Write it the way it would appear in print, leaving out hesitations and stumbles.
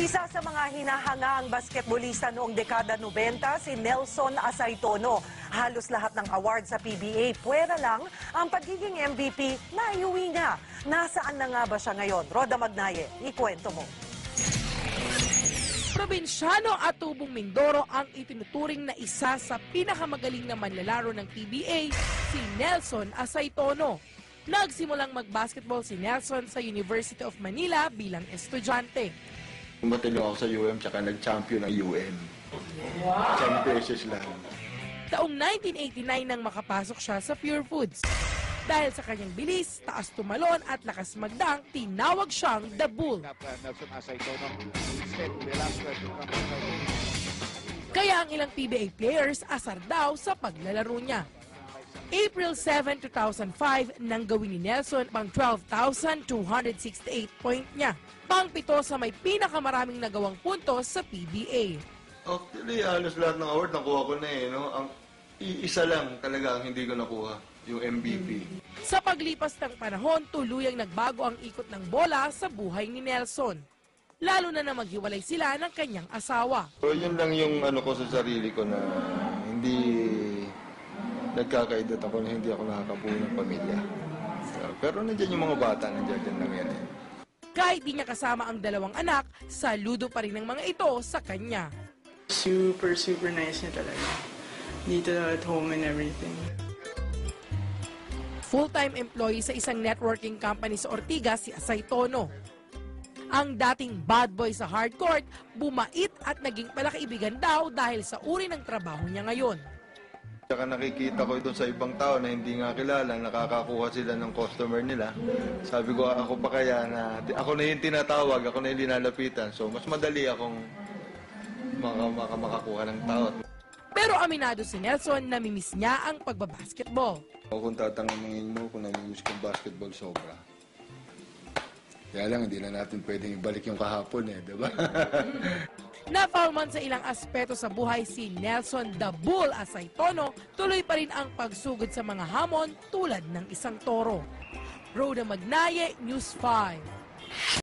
Isa sa mga hinahangaang basketballista noong dekada 90, si Nelson Asaytono. Halos lahat ng award sa PBA, puwera lang ang pagiging MVP na iuwi niya. Nasaan na nga ba siya ngayon? Roda Magnaye, ikwento mo. Probinsyano at Tubong Mindoro ang itinuturing na isa sa pinakamagaling na manlalaro ng PBA, si Nelson Asaytono. Nagsimulang mag-basketball si Nelson sa University of Manila bilang estudyante. Matalo ako sa UM tsaka nag-champion ng UM. Wow! 10 pesos lang. Taong 1989 nang makapasok siya sa Pure Foods. Dahil sa kanyang bilis, taas tumalon at lakas magdang, tinawag siyang The Bull. Kaya ang ilang PBA players asar daw sa paglalaro niya. April 7, 2005 nang gawin ni Nelson pang 12,268 point niya. Pang-pito sa may pinakamaraming nagawang puntos sa PBA. Actually, halos lahat ng award nakuha ko na eh. No? Ang isa lang talaga ang hindi ko nakuha, yung MVP. Sa paglipas ng panahon, tuluyang nagbago ang ikot ng bola sa buhay ni Nelson. Lalo na maghiwalay sila ng kanyang asawa. So, yun lang yung ano ko sa sarili ko na hindi nagkakaedad ako na hindi ako nakakabuo ng pamilya. Pero nandiyan yung mga bata, nandiyan lang yan eh. Kahit di niya kasama ang dalawang anak, saludo pa rin ng mga ito sa kanya. Super nice niya talaga. Dito at home and everything. Full-time employee sa isang networking company sa Ortigas, si Asaytono. Ang dating bad boy sa hardcourt, bumait at naging palakaibigan daw dahil sa uri ng trabaho niya ngayon. Saka nakikita ko doon sa ibang tao na hindi nga kilala, nakakakuha sila ng customer nila. Sabi ko, ako pa kaya na, ako na yung tinatawag, ako na yung linalapitan. So, mas madali akong makakuha ng tao. Pero aminado si Nelson na namimiss niya ang pagbabasketball. Kung tatanungin mo kung namimiss kong basketball, sobra. Kaya lang, hindi na natin pwedeng ibalik yung kahapon eh, di ba? Na-foul man sa ilang aspeto sa buhay si Nelson The Bull Asaytono, tuloy pa rin ang pagsugod sa mga hamon tulad ng isang toro. Roda Magnaye, News 5.